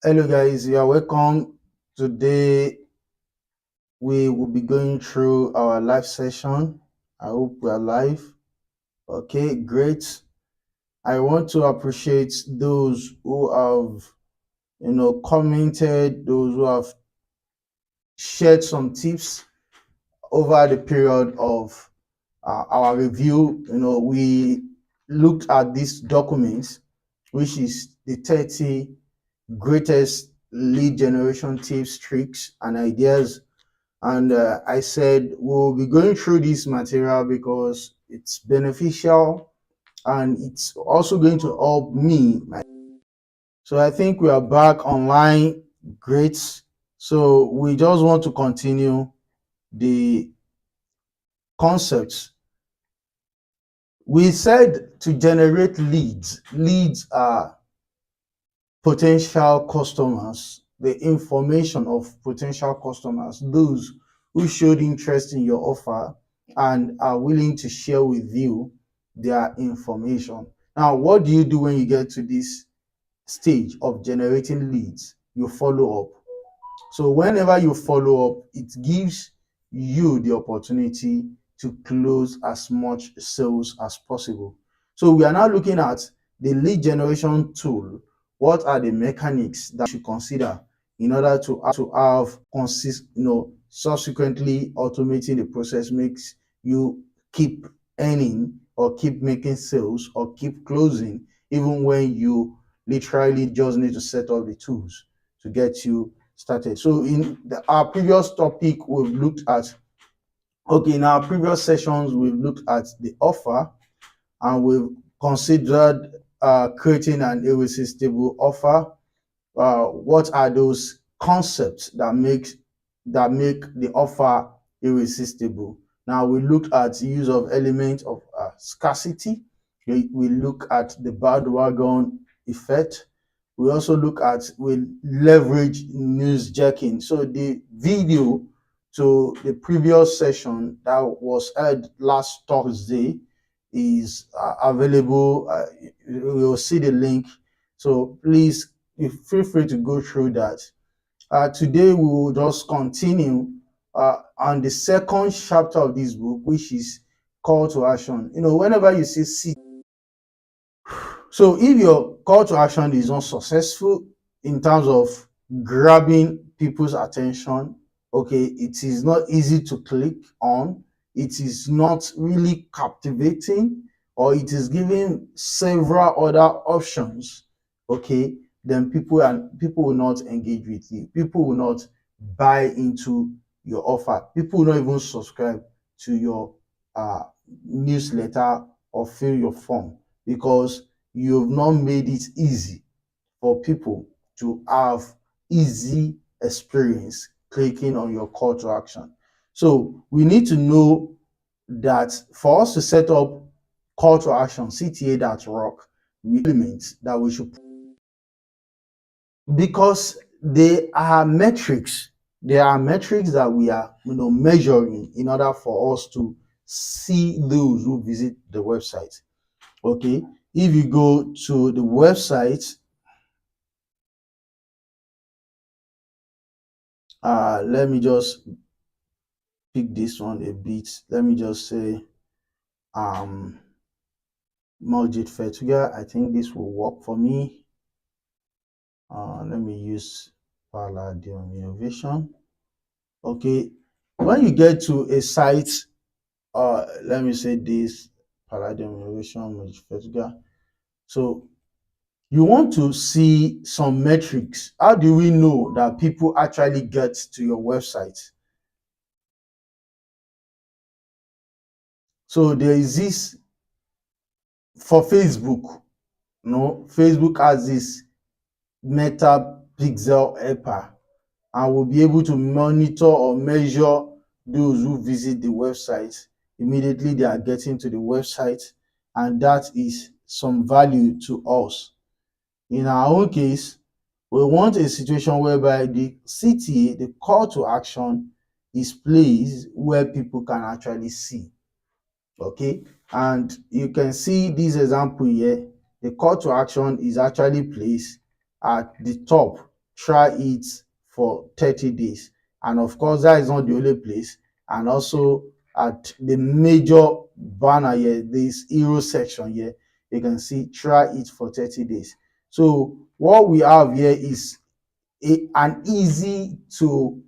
Hello guys, you are welcome. Today we will be going through our live session. I hope we are live. Okay, great. I want to appreciate those who have, commented, those who have shared some tips over the period of our review. We looked at this document, which is the 30 greatest lead generation tips, tricks, and ideas. And I said we'll be going through this material because it's beneficial and it's also going to help me. So I think we are back online. Great. So we just want to continue the concepts. We said to generate leads. Leads are potential customers, the information of potential customers, those who showed interest in your offer and are willing to share with you their information. Now, what do you do when you get to this stage of generating leads? You follow up. So whenever you follow up, it gives you the opportunity to close as much sales as possible. So we are now looking at the lead generation tool. What are the mechanics that you should consider in order to have subsequently automating the process makes you keep earning or keep making sales or keep closing even when you literally just need to set up the tools to get you started. So in our previous topic, we've looked at, in our previous sessions, we've looked at the offer and we've considered creating an irresistible offer. What are those concepts that make the offer irresistible? Now we look at use of elements of scarcity. We look at the bandwagon effect. We also look at leverage news jacking. So the video to the previous session that was held last Thursday is available. You'll see the link. So please feel free to go through that. Today we will just continue on the second chapter of this book, which is call to action. Whenever you see so if your call to action is not successful in terms of grabbing people's attention, okay, it is not easy to click on, it is not really captivating, or it is giving several other options, okay, then people will not engage with you. People will not buy into your offer. People will not even subscribe to your newsletter or fill your form because you've not made it easy for people to have easy experience clicking on your call to action. So we need to know that for us to set up call to action, CTA that rock, elements that we should, because they are metrics. There are metrics that we are measuring in order for us to see those who visit the website. Okay, if you go to the website, let me just pick this one a bit. Let me just say Mulgit Fertiga. I think this will work for me. Let me use Palladium Innovation. Okay, when you get to a site, let me say this Palladium Innovation, Mulgit Fertiga. So you want to see some metrics. How do we know that people actually get to your website? So there is this for Facebook. Facebook has this meta pixel helper, and we'll be able to monitor or measure those who visit the website. Immediately they are getting to the website, and that is some value to us. In our own case, we want a situation whereby the CTA, the call to action, is placed where people can actually see. Okay, and you can see this example here. The call to action is actually placed at the top try it for 30 days. And of course, that is not the only place. And also at the major banner here, this hero section here, you can see try it for 30 days. So what we have here is an easy to,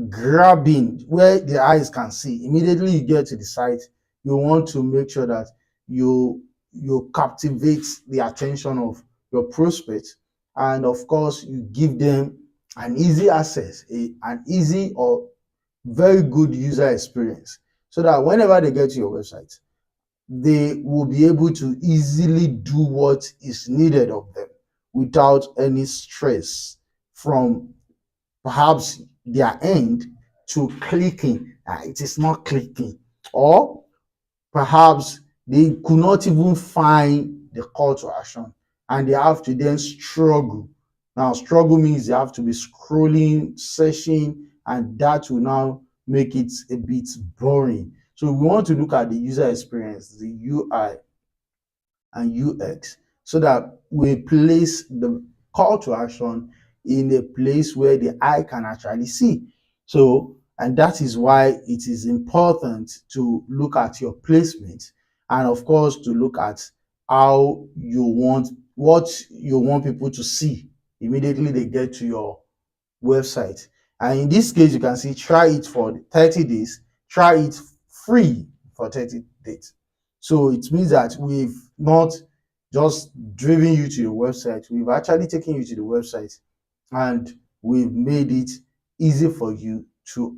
grabbing where the eyes can see. Immediately you get to the site, you want to make sure that you captivate the attention of your prospects, and of course you give them an easy access, an easy or very good user experience, so that whenever they get to your website, they will be able to easily do what is needed of them without any stress from perhaps their end to clicking. It is not clicking, or perhaps they could not even find the call to action and they have to then struggle. Now, struggle means they have to be scrolling, searching, and that will now make it a bit boring. So we want to look at the user experience, the UI and UX, so that we place the call to action in a place where the eye can actually see. So, and that is why it is important to look at your placement, and of course to look at how you want, what you want people to see immediately they get to your website. And in this case, you can see try it for 30 days, try it free for 30 days. So it means that we've not just driven you to your website, we've actually taken you to the website and we've made it easy for you to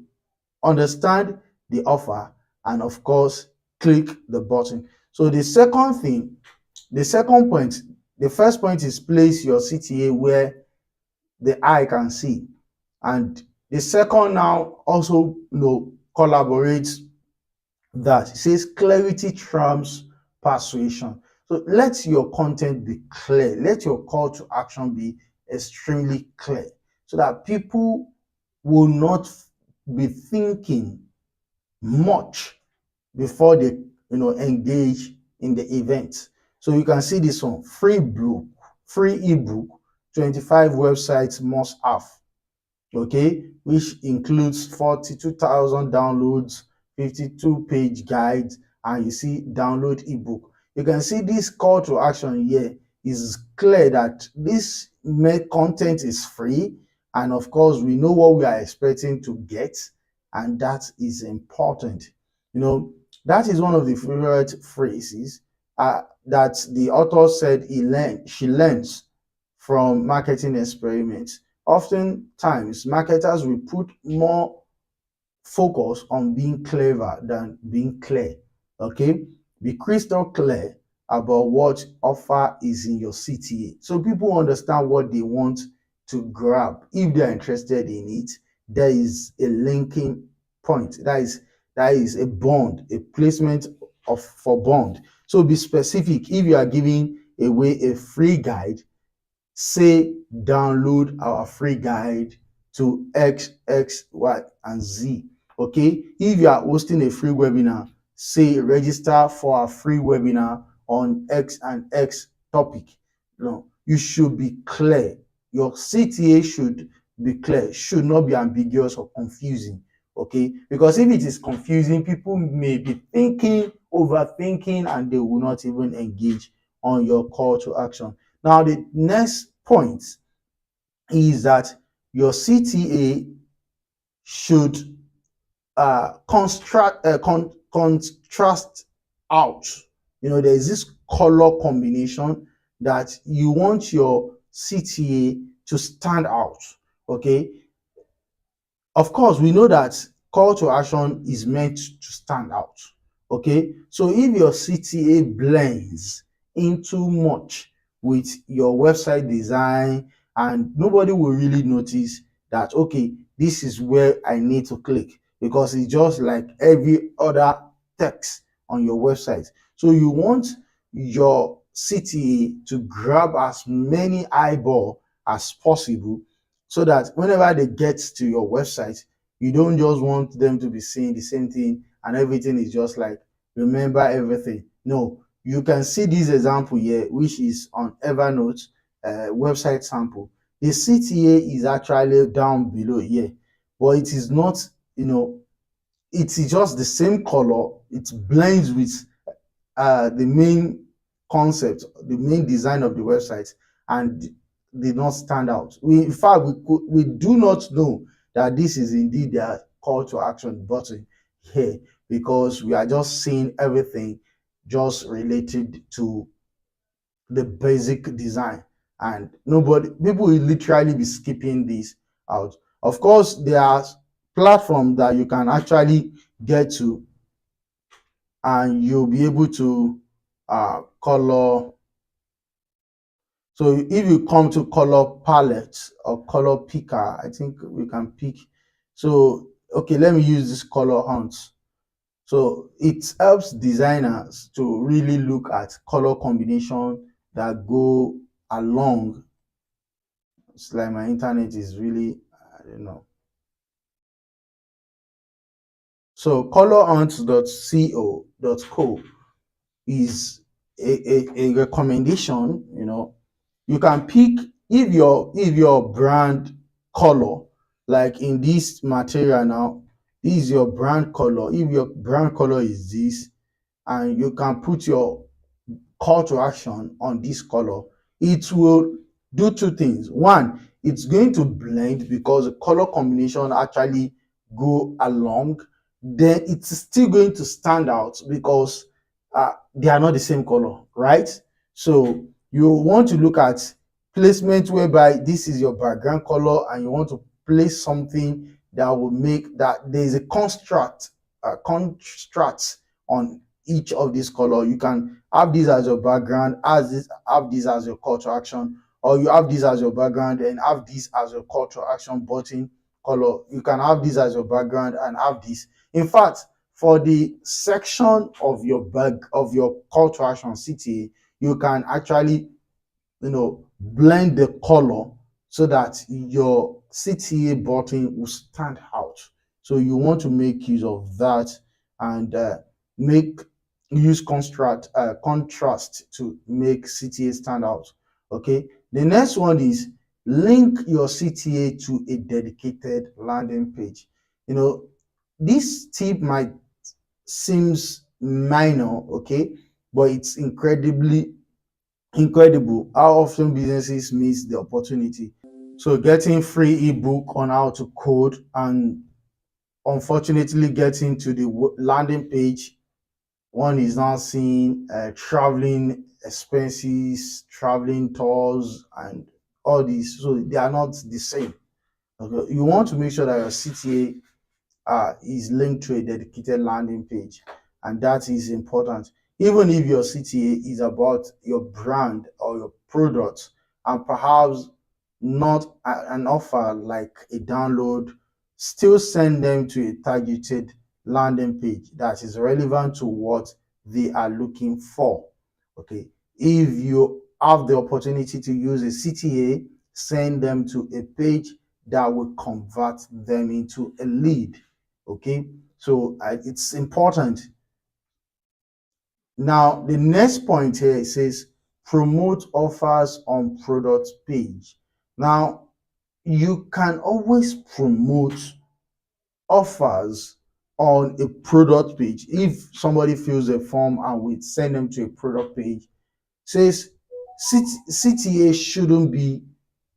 understand the offer and, of course, click the button. So the second thing, the second point, the first point is place your CTA where the eye can see. And the second now also collaborates that. It says clarity trumps persuasion. So let your content be clear. Let your call to action be extremely clear so that people will not be thinking much before they engage in the event. So you can see this one, free ebook, 25 websites must have, okay, which includes 42,000 downloads, 52-page guides, and you see download ebook. You can see this call to action here is clear that this content is free, and of course we know what we are expecting to get, and that is important. That is one of the favorite phrases that the author said she learns from marketing experiments. Oftentimes, marketers will put more focus on being clever than being clear. Okay, be crystal clear about what offer is in your CTA, so people understand what they want to grab. If they are interested in it, there is a linking point. That is a bond, a placement of for bond. So be specific. If you are giving away a free guide, say download our free guide to X, X, Y, and Z. Okay, if you are hosting a free webinar, say register for a free webinar on X and X topic. You should be clear. Your CTA should be clear, should not be ambiguous or confusing. Okay, because if it is confusing, people may be thinking, overthinking, and they will not even engage on your call to action. Now, the next point is that your CTA should contrast out. There is this color combination that you want your CTA to stand out. Okay, of course, we know that call to action is meant to stand out. Okay, so if your CTA blends in too much with your website design, and nobody will really notice that, okay, this is where I need to click, because it's just like every other text on your website. So you want your CTA to grab as many eyeball as possible, so that whenever they get to your website, you don't just want them to be seeing the same thing and everything is just like remember everything. No, you can see this example here, which is on Evernote website sample. The CTA is actually down below here, but it is not, you know, it is just the same color. It blends with the main concept, the main design of the website, and did not stand out. In fact, we do not know that this is indeed their call to action button here, because we are just seeing everything just related to the basic design, and nobody people will literally be skipping this out. Of course, there are platforms that you can actually get to, and you'll be able to color. So if you come to color palette or color picker, I think we can pick. So okay, let me use this color hunt. So it helps designers to really look at color combination that go along. It's like my internet is really, I don't know. So colorhunt.co.co is a recommendation. You can pick, if your brand color, like in this material now, this is your brand color. If your brand color is this, and you can put your call to action on this color, it will do two things. One, it's going to blend because the color combination actually go along. Then it's still going to stand out because they are not the same color, right? So you want to look at placement whereby this is your background color, and you want to place something that will make that there is a construct on each of these color. You can have this as your background, have this as your call to action, or you have this as your background and have this as your call to action button color. You can have this as your background and have this. In fact, for the section of your call to action CTA, you can actually, blend the color so that your CTA button will stand out. So you want to make use of that, and make use contrast to make CTA stand out. Okay. The next one is link your CTA to a dedicated landing page. This tip might seems minor, okay, but it's incredible how often businesses miss the opportunity. So getting free ebook on how to code, and unfortunately getting to the landing page, one is now seeing traveling expenses, traveling tours, and all these. So they are not the same. Okay? You want to make sure that your CTA is linked to a dedicated landing page, and that is important. Even if your CTA is about your brand or your product, and perhaps not an offer like a download, still send them to a targeted landing page that is relevant to what they are looking for. Okay. If you have the opportunity to use a CTA, send them to a page that will convert them into a lead. Okay. So it's important. Now the next point here, it says promote offers on product page. Now you can always promote offers on a product page. If somebody fills a form and we send them to a product page, says CTA shouldn't be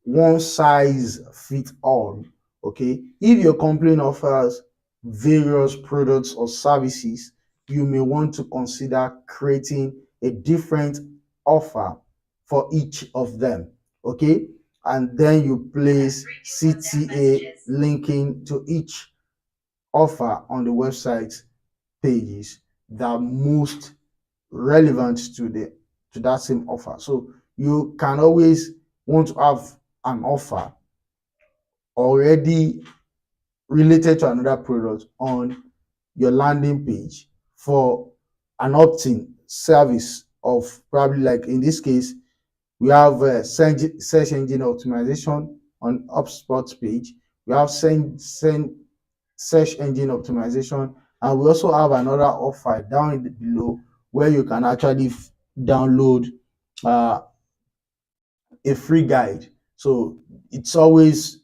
one size fit all. Okay. If your company offers various products or services, you may want to consider creating a different offer for each of them. Okay. And then you place CTA linking to each offer on the website pages that are most relevant to that same offer. So you can always want to have an offer already related to another product on your landing page for an opt-in service of, probably like in this case, we have search engine optimization on HubSpot page. We have search engine optimization, and we also have another offer down below where you can actually download uh, a free guide So it's always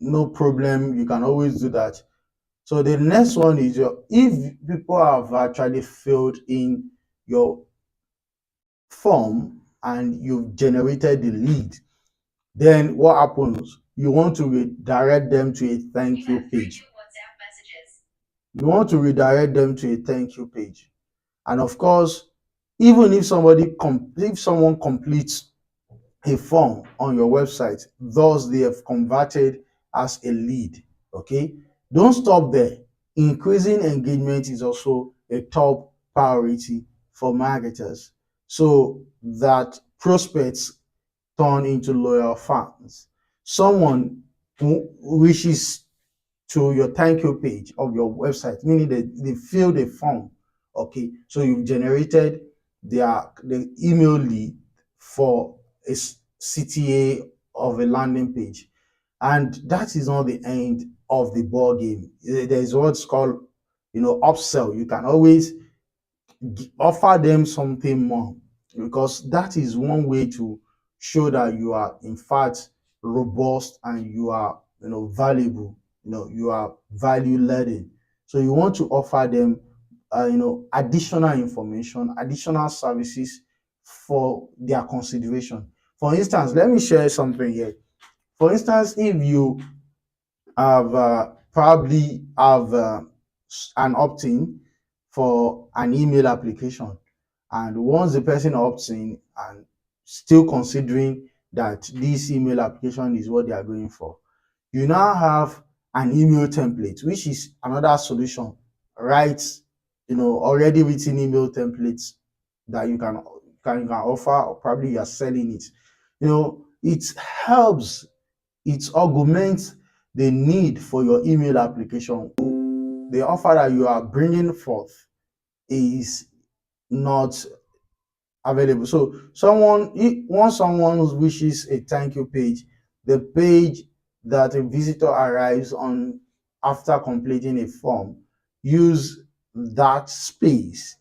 no problem. You can always do that. So the next one is if people have actually filled in your form and you've generated the lead, then what happens? You want to redirect them to a thank you page. You want to redirect them to a thank you page. And of course, even if if someone completes a form on your website, thus they have converted as a lead. Okay, don't stop there. Increasing engagement is also a top priority for marketers, so that prospects turn into loyal fans. Someone who wishes to your thank you page of your website, meaning they filled a form. Okay, so you've generated the email lead for a CTA of a landing page, and that is not the end of the ball game. There is what's called, upsell. You can always offer them something more, because that is one way to show that you are in fact robust and you are, valuable, you are value laden. So you want to offer them additional information, additional services for their consideration. For instance, let me share something here. For instance, if you have probably have an opt-in for an email application, and once the person opts in and still considering that this email application is what they are going for, you now have an email template, which is another solution, right? Already written email templates that you can offer, or probably you are selling it. It helps, it augments the need for your email application. The offer that you are bringing forth is not available. So once someone wishes a thank you page, the page that a visitor arrives on after completing a form, use that space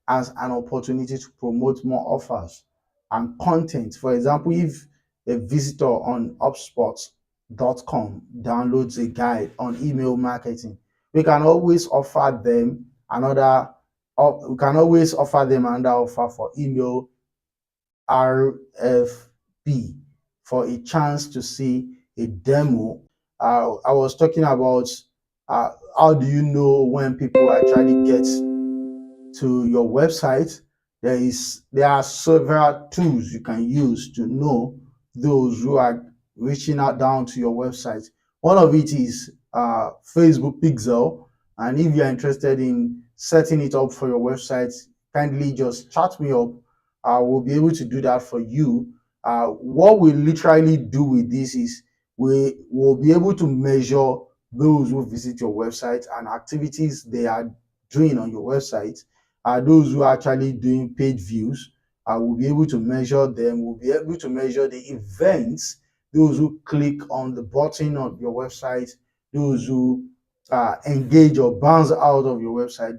as an opportunity to promote more offers and content. For example, if a visitor on HubSpot.com downloads a guide on email marketing, we can always offer them another offer for email RFP, for a chance to see a demo. I was talking about how do you know when people actually get to your website. There are several tools you can use to know those who are reaching out down to your website. One of it is Facebook Pixel, and if you're interested in setting it up for your website, kindly just chat me up. We'll be able to do that for you. What we literally do with this is we will be able to measure those who visit your website and activities they are doing on your website. Those who are actually doing page views, will be able to measure them. We'll be able to measure the events, those who click on the button on your website, those who engage or bounce out of your website.